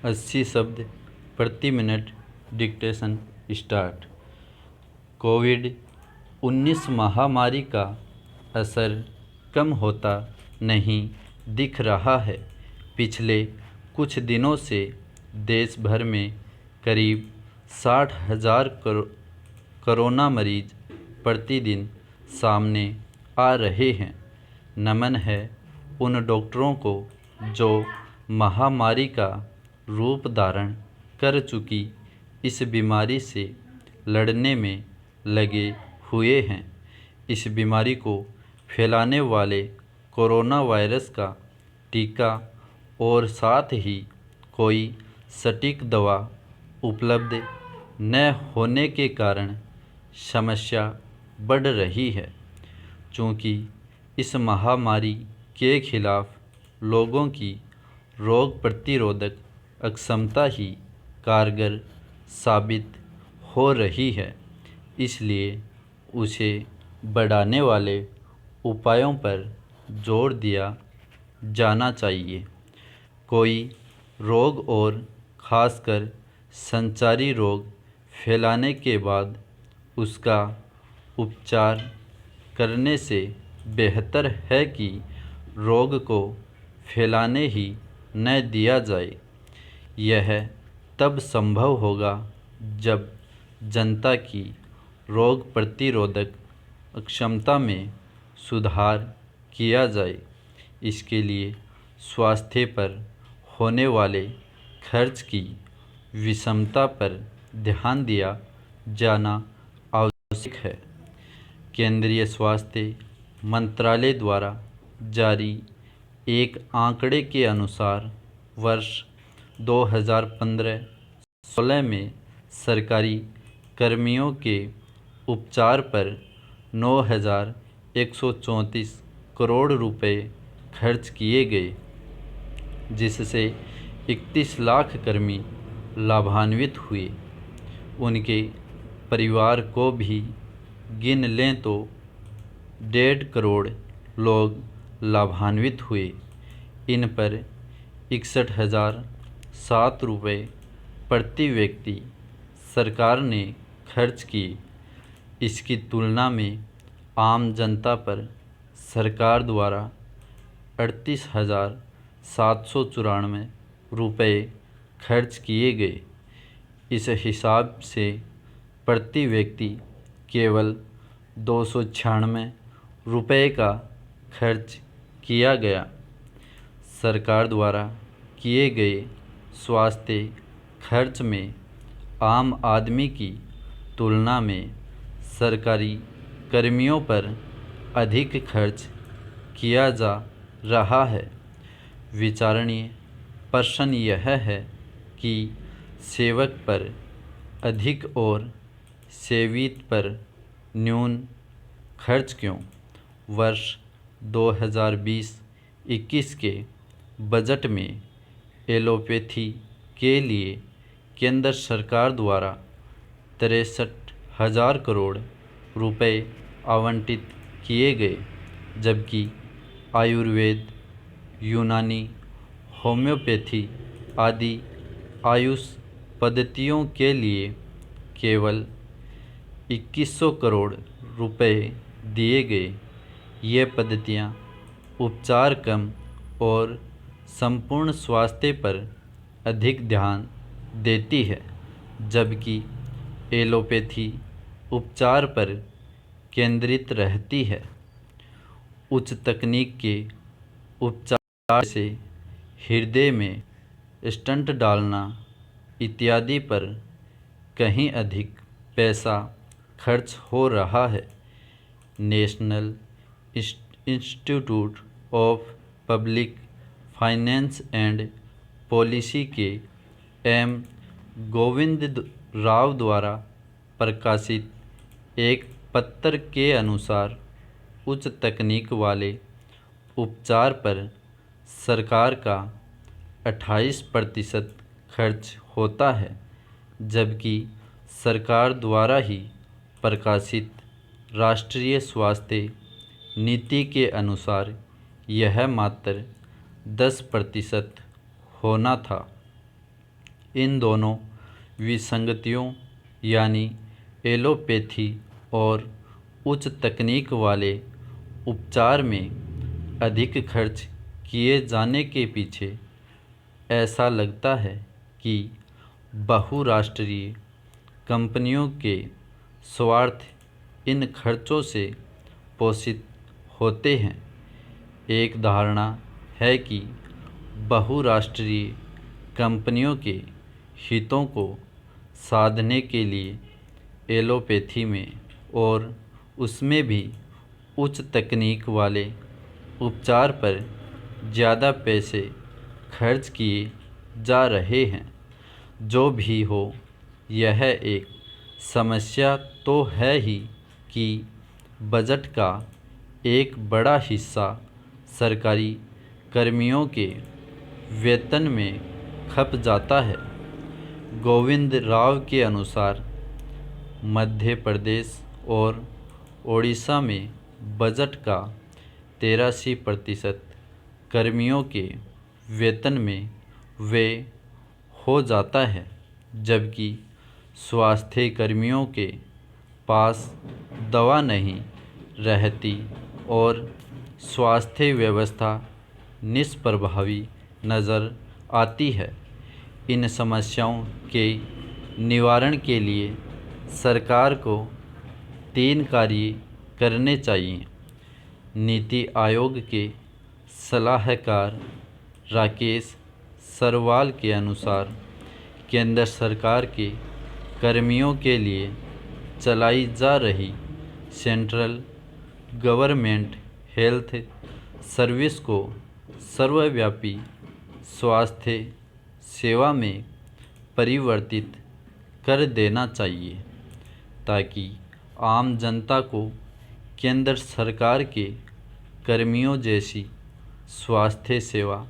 80 शब्द प्रति minute dictation start. कोविड-19 महामारी का असर कम होता नहीं दिख रहा है। पिछले कुछ दिनों से देश भर में करीब 60,000 कोरोना मरीज प्रतिदिन सामने आ रहे हैं। नमन है उन डॉक्टरों को जो महामारी का रूप धारण कर चुकी इस बीमारी से लड़ने में लगे हुए हैं। इस बीमारी को फैलाने वाले कोरोना वायरस का टीका और साथ ही कोई सटीक दवा उपलब्ध न होने के कारण समस्या बढ़ रही है। चूँकि इस महामारी के खिलाफ लोगों की रोग प्रतिरोधक अक्षमता ही कारगर साबित हो रही है, इसलिए उसे बढ़ाने वाले उपायों पर जोर दिया जाना चाहिए। कोई रोग और ख़ासकर संचारी रोग फैलाने के बाद उसका उपचार करने से बेहतर है कि रोग को फैलाने ही न दिया जाए। यह तब संभव होगा जब जनता की रोग प्रतिरोधक क्षमता में सुधार किया जाए। इसके लिए स्वास्थ्य पर होने वाले खर्च की विषमता पर ध्यान दिया जाना आवश्यक है। केंद्रीय स्वास्थ्य मंत्रालय द्वारा जारी एक आंकड़े के अनुसार वर्ष 2015-16 में सरकारी कर्मियों के उपचार पर 9,134 करोड़ रुपए खर्च किए गए, जिससे 31 लाख कर्मी लाभान्वित हुए। उनके परिवार को भी गिन लें तो 1.5 करोड़ लोग लाभान्वित हुए। इन पर 61,007 रुपये प्रति व्यक्ति सरकार ने खर्च किए। इसकी तुलना में आम जनता पर सरकार द्वारा 38,794 रुपये खर्च किए गए। इस हिसाब से प्रति व्यक्ति केवल 296 रुपये का खर्च किया गया। सरकार द्वारा किए गए स्वास्थ्य खर्च में आम आदमी की तुलना में सरकारी कर्मियों पर अधिक खर्च किया जा रहा है। विचारणीय प्रश्न यह है कि सेवक पर अधिक और सेवित पर न्यून खर्च क्यों? वर्ष 2020-21 के बजट में एलोपैथी के लिए केंद्र सरकार द्वारा 63,000 करोड़ रुपए आवंटित किए गए, जबकि आयुर्वेद, यूनानी, होम्योपैथी आदि आयुष पद्धतियों के लिए केवल 2,100 करोड़ रुपए दिए गए। ये पद्धतियाँ उपचार कम और संपूर्ण स्वास्थ्य पर अधिक ध्यान देती है, जबकि एलोपैथी उपचार पर केंद्रित रहती है। उच्च तकनीक के उपचार से हृदय में स्टंट डालना इत्यादि पर कहीं अधिक पैसा खर्च हो रहा है। National institute of public finance and policy के एम गोविंद राव द्वारा प्रकाशित एक पत्र के अनुसार उच्च तकनीक वाले उपचार पर सरकार का 28% खर्च होता है, जबकि सरकार द्वारा ही प्रकाशित राष्ट्रीय स्वास्थ्य नीति के अनुसार यह मात्र 10% होना था। इन दोनों विसंगतियों यानी एलोपैथी और उच्च तकनीक वाले उपचार में अधिक खर्च किए जाने के पीछे ऐसा लगता है कि बहुराष्ट्रीय कंपनियों के स्वार्थ इन खर्चों से पोषित होते हैं। एक धारणा है कि बहुराष्ट्रीय कंपनियों के हितों को साधने के लिए एलोपैथी में और उसमें भी उच्च तकनीक वाले उपचार पर ज़्यादा पैसे खर्च किए जा रहे हैं। जो भी हो, यह एक समस्या तो है ही कि बजट का एक बड़ा हिस्सा सरकारी कर्मियों के वेतन में खप जाता है। गोविंद राव के अनुसार मध्य प्रदेश और ओडिशा में बजट का 83% कर्मियों के वेतन में व्यय हो जाता है, जबकि स्वास्थ्य कर्मियों के पास दवा नहीं रहती और स्वास्थ्य व्यवस्था निष्प्रभावी नज़र आती है। इन समस्याओं के निवारण के लिए सरकार को 3 कार्य करने चाहिए। नीति आयोग के सलाहकार राकेश सरवाल के अनुसार केंद्र सरकार के कर्मियों के लिए चलाई जा रही सेंट्रल गवर्नमेंट हेल्थ सर्विस को सर्वव्यापी स्वास्थ्य सेवा में परिवर्तित कर देना चाहिए, ताकि आम जनता को केंद्र सरकार के कर्मियों जैसी स्वास्थ्य सेवा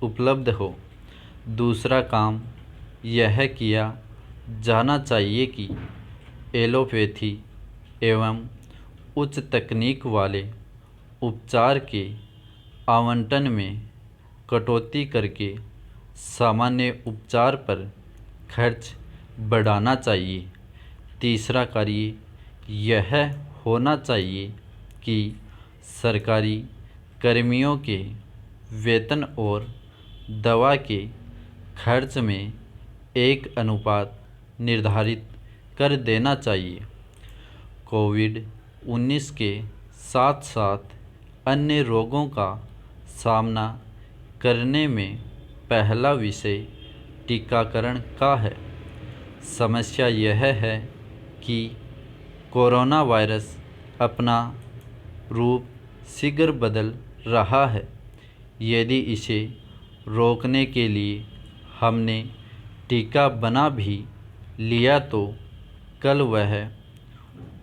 उपलब्ध हो। दूसरा काम यह किया जाना चाहिए कि एलोपैथी एवं उच्च तकनीक वाले उपचार के आवंटन में कटौती करके सामान्य उपचार पर खर्च बढ़ाना चाहिए। तीसरा कार्य यह होना चाहिए कि सरकारी कर्मियों के वेतन और दवा के खर्च में एक अनुपात निर्धारित कर देना चाहिए। कोविड-19 के साथ साथ अन्य रोगों का सामना करने में पहला विषय टीकाकरण का है। समस्या यह है कि कोरोना वायरस अपना रूप शीघ्र बदल रहा है। यदि इसे रोकने के लिए हमने टीका बना भी लिया तो कल वह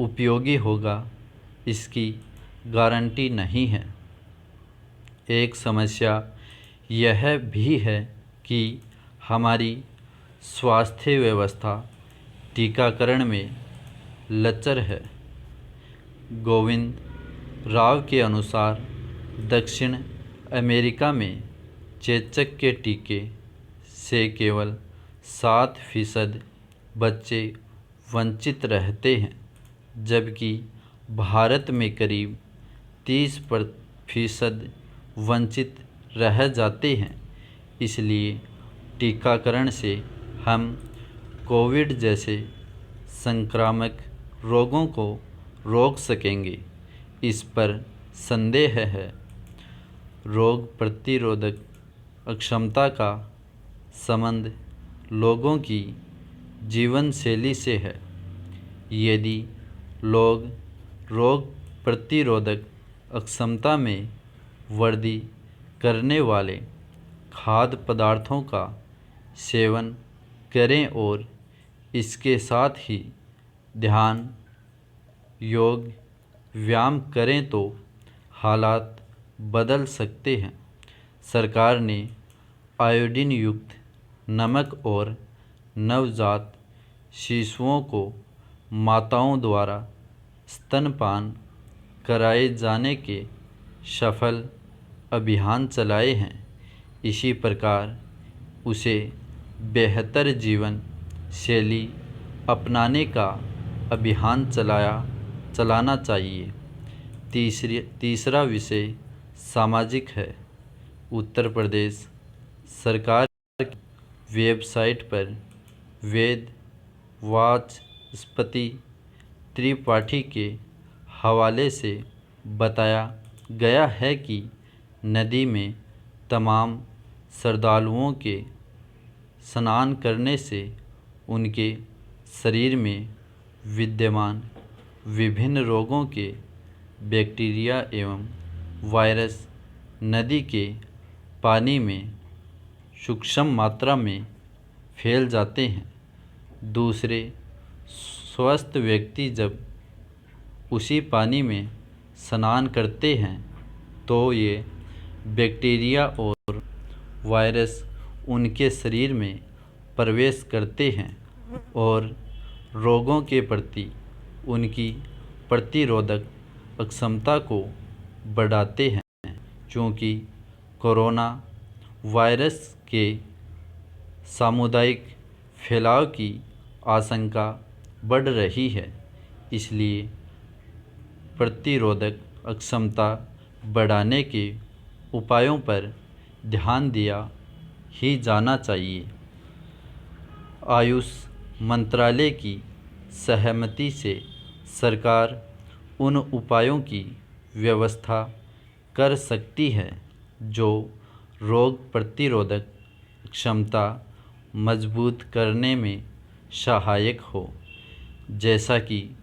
उपयोगी होगा, इसकी गारंटी नहीं है। एक समस्या यह भी है कि हमारी स्वास्थ्य व्यवस्था टीकाकरण में लचर है। गोविंद राव के अनुसार दक्षिण अमेरिका में चेचक के टीके से केवल 7% बच्चे वंचित रहते हैं, जबकि भारत में करीब 30% वंचित रह जाते हैं। इसलिए टीकाकरण से हम कोविड जैसे संक्रामक रोगों को रोक सकेंगे, इस पर संदेह है। रोग प्रतिरोधक अक्षमता का संबंध लोगों की जीवन शैली से है। यदि लोग रोग प्रतिरोधक अक्षमता में वृद्धि करने वाले खाद्य पदार्थों का सेवन करें और इसके साथ ही ध्यान, योग, व्यायाम करें तो हालात बदल सकते हैं। सरकार ने आयोडीन युक्त नमक और नवजात शिशुओं को माताओं द्वारा स्तनपान कराए जाने के सफल अभियान चलाए हैं। इसी प्रकार उसे बेहतर जीवन शैली अपनाने का अभियान चलाना चाहिए। तीसरा विषय सामाजिक है। उत्तर प्रदेश सरकार की वेबसाइट पर वेद वाचस्पति त्रिपाठी के हवाले से बताया गया है कि नदी में तमाम श्रद्धालुओं के स्नान करने से उनके शरीर में विद्यमान विभिन्न रोगों के बैक्टीरिया एवं वायरस नदी के पानी में सूक्ष्म मात्रा में फैल जाते हैं। दूसरे, स्वस्थ व्यक्ति जब उसी पानी में स्नान करते हैं तो ये बैक्टीरिया और वायरस उनके शरीर में प्रवेश करते हैं और रोगों के प्रति उनकी प्रतिरोधक क्षमता को बढ़ाते हैं। क्योंकि कोरोना वायरस के सामुदायिक फैलाव की आशंका बढ़ रही है, इसलिए प्रतिरोधक क्षमता बढ़ाने के उपायों पर ध्यान दिया ही जाना चाहिए। आयुष मंत्रालय की सहमति से सरकार उन उपायों की व्यवस्था कर सकती है जो रोग प्रतिरोधक क्षमता मजबूत करने में सहायक हो। जैसा कि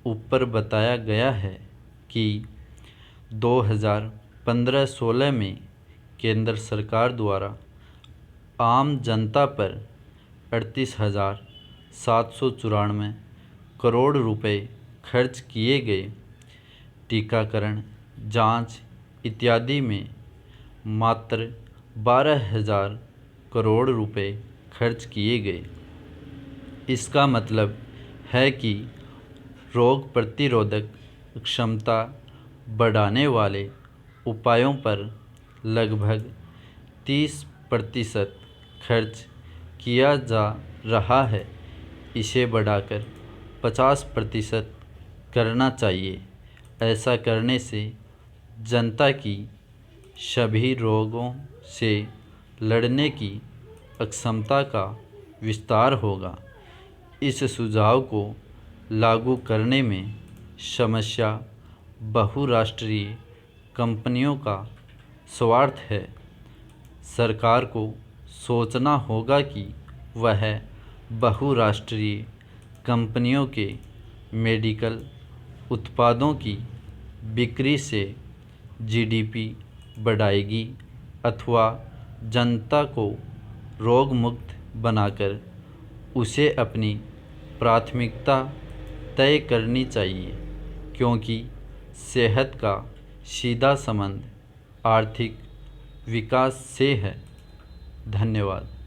ऊपर बताया गया है कि 2015-16 में केंद्र सरकार द्वारा आम जनता पर 38,794 करोड़ रुपए खर्च किए गए। टीकाकरण, जांच इत्यादि में मात्र 12,000 करोड़ रुपए खर्च किए गए। इसका मतलब है कि रोग प्रतिरोधक क्षमता बढ़ाने वाले उपायों पर लगभग 30% खर्च किया जा रहा है। इसे बढ़ाकर 50% करना चाहिए। ऐसा करने से जनता की सभी रोगों से लड़ने की क्षमता का विस्तार होगा। इस सुझाव को लागू करने में समस्या बहुराष्ट्रीय कंपनियों का स्वार्थ है। सरकार को सोचना होगा कि वह बहुराष्ट्रीय कंपनियों के मेडिकल उत्पादों की बिक्री से जीडीपी बढ़ाएगी अथवा जनता को रोग मुक्त बनाकर उसे अपनी प्राथमिकता तय करनी चाहिए, क्योंकि सेहत का सीधा संबंध आर्थिक विकास से है। धन्यवाद।